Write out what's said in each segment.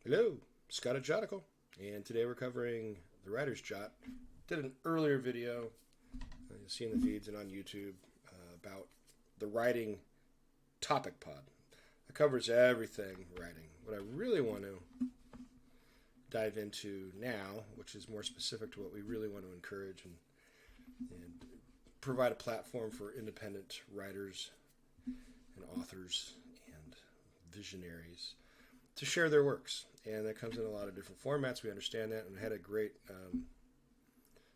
Hello, Scott at Jotical, and today we're covering The Writers Jot. Did an earlier video, you'll see in the feeds and on YouTube, about the writing topic pod. It covers everything writing. What I really want to dive into now, which is more specific to what we really want to encourage and provide a platform for independent writers and authors and visionaries to share their works. And that comes in a lot of different formats. We understand that, and I had a great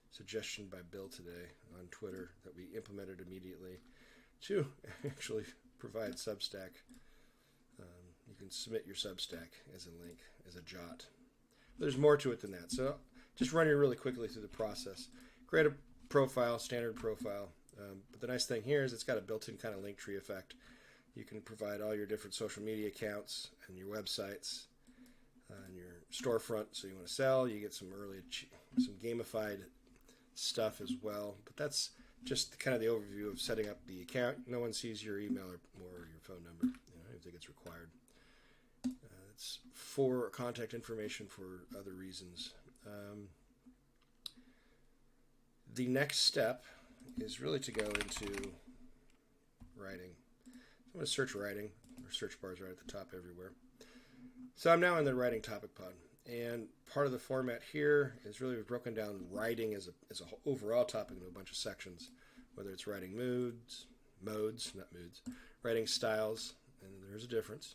suggestion by Bill today on Twitter that we implemented immediately to actually provide Substack. You can submit your Substack as a link, as a jot. There's more to it than that. So just run you really quickly through the process. Create a profile, standard profile. But the nice thing here is it's got a built-in kind of link tree effect. You can provide all your different social media accounts and your websites and your storefront. So you want to sell, you get some some gamified stuff as well. But that's just kind of the overview of setting up the account. No one sees your email or your phone number. I don't think it's required. It's for contact information for other reasons. The next step is really to go into writing. I'm going to search writing. Our search bar is right at the top everywhere. So I'm now in the writing topic pod. And part of the format here is really we've broken down writing as a overall topic into a bunch of sections, whether it's writing modes, writing styles, and there's a difference.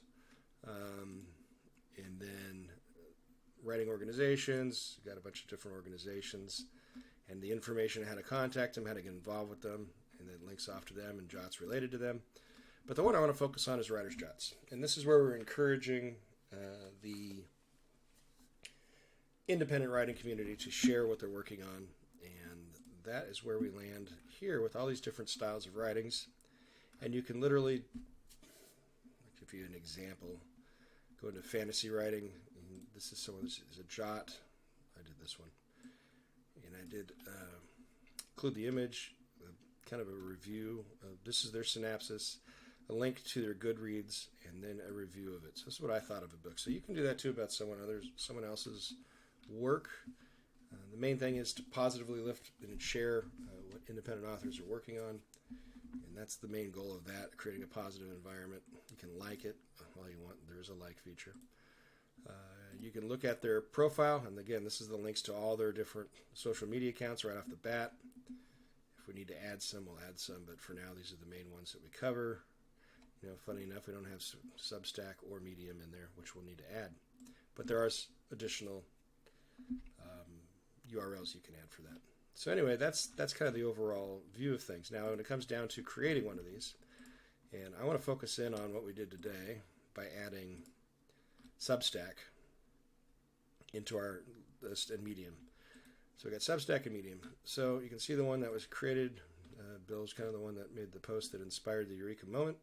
And then writing organizations, got a bunch of different organizations, and the information on how to contact them, how to get involved with them, and then links off to them and jots related to them. But the one I want to focus on is Writers Jots. And this is where we're encouraging the independent writing community to share what they're working on. And that is where we land here with all these different styles of writings. And you can literally, I'll give you an example, go into fantasy writing. And this is a jot. I did this one. And I did include the image, kind of a review. This is their synopsis, a link to their Goodreads, and then a review of it. So this is what I thought of a book. So you can do that too about someone else's work. The main thing is to positively lift and share what independent authors are working on. And that's the main goal of that, creating a positive environment. You can like it all you want. There's a like feature. You can look at their profile. And again, this is the links to all their different social media accounts right off the bat. If we need to add some, we'll add some. But for now, these are the main ones that we cover. Funny enough, we don't have Substack or Medium in there, which we'll need to add. But there are additional URLs you can add for that. So anyway, that's kind of the overall view of things. Now, when it comes down to creating one of these, and I want to focus in on what we did today by adding Substack into our list and Medium. So we got Substack and Medium. So you can see the one that was created. Bill's kind of the one that made the post that inspired the Eureka moment.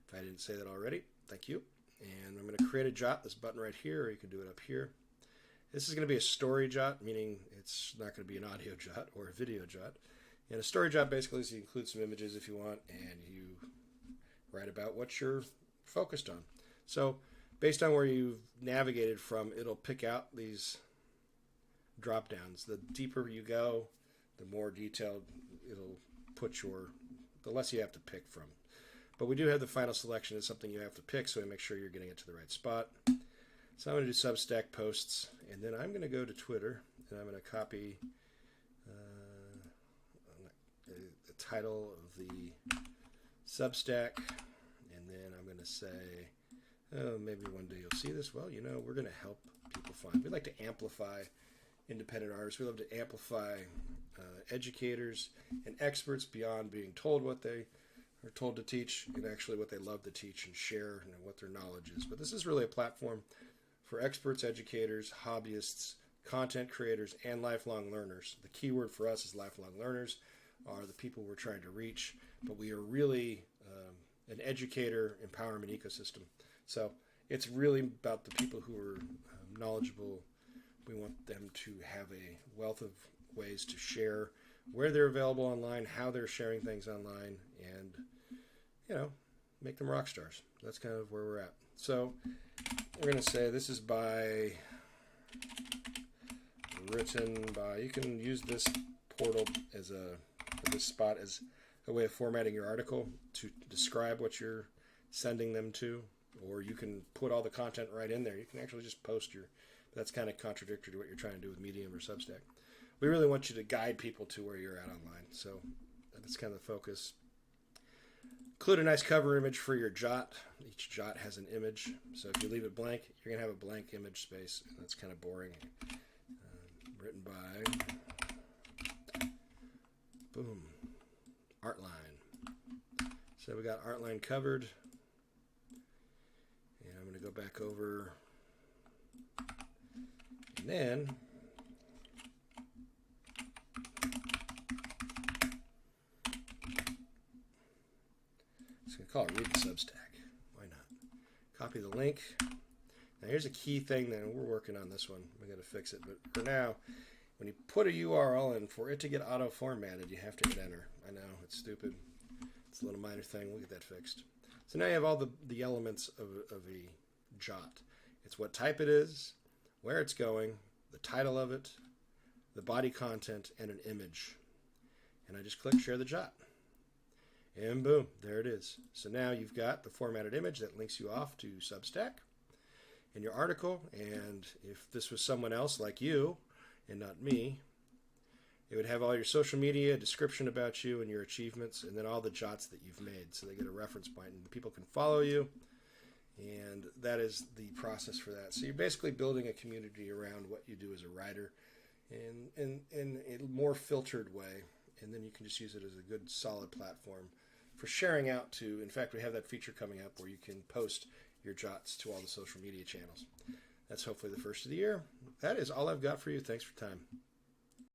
If I didn't say that already, thank you. And I'm going to create a jot, this button right here, or you can do it up here. This is going to be a story jot, meaning it's not going to be an audio jot or a video jot. And a story jot basically is you include some images if you want, and you write about what you're focused on. So based on where you've navigated from, it'll pick out these drop downs. The deeper you go, the more detailed it'll put the less you have to pick from. But we do have the final selection. It's something you have to pick, so we make sure you're getting it to the right spot. So I'm going to do Substack posts, and then I'm going to go to Twitter, and I'm going to copy the title of the Substack, and then I'm going to say, oh, maybe one day you'll see this. Well, we're going to help people find. We like to amplify independent artists. We love to amplify educators and experts beyond being told what they are told to teach and actually what they love to teach and share and what their knowledge is. But this is really a platform for experts, educators, hobbyists, content creators, and lifelong learners. The key word for us is lifelong learners are the people we're trying to reach, but we are really an educator empowerment ecosystem. So it's really about the people who are knowledgeable. We want them to have a wealth of ways to share where they're available online, how they're sharing things online, and make them rock stars. That's kind of where we're at. So we're going to say this is written by, you can use this portal as this spot as a way of formatting your article to describe what you're sending them to, or you can put all the content right in there. You can actually just post that's kind of contradictory to what you're trying to do with Medium or Substack. We really want you to guide people to where you're at online. So that's kind of the focus. Include a nice cover image for your jot. Each jot has an image. So if you leave it blank, you're going to have a blank image space. And that's kind of boring. Written by, boom, Artline. So we got Artline covered. And I'm going to go back over. And then I'm going to call it Read the Substack. Why not? Copy the link. Now here's a key thing that we're working on this one. We're going to fix it. But for now, when you put a URL in, for it to get auto-formatted, you have to hit enter. I know, it's stupid. It's a little minor thing. We'll get that fixed. So now you have all the elements of a jot. It's what type it is, where it's going, the title of it, the body content, and an image. And I just click Share the Jot. And boom, there it is. So now you've got the formatted image that links you off to Substack in your article. And if this was someone else like you and not me, it would have all your social media, description about you and your achievements, and then all the jots that you've made. So they get a reference point and people can follow you. And that is the process for that. So you're basically building a community around what you do as a writer in a more filtered way. And then you can just use it as a good, solid platform for sharing out to, in fact, we have that feature coming up where you can post your jots to all the social media channels. That's hopefully the first of the year. That is all I've got for you. Thanks for your time.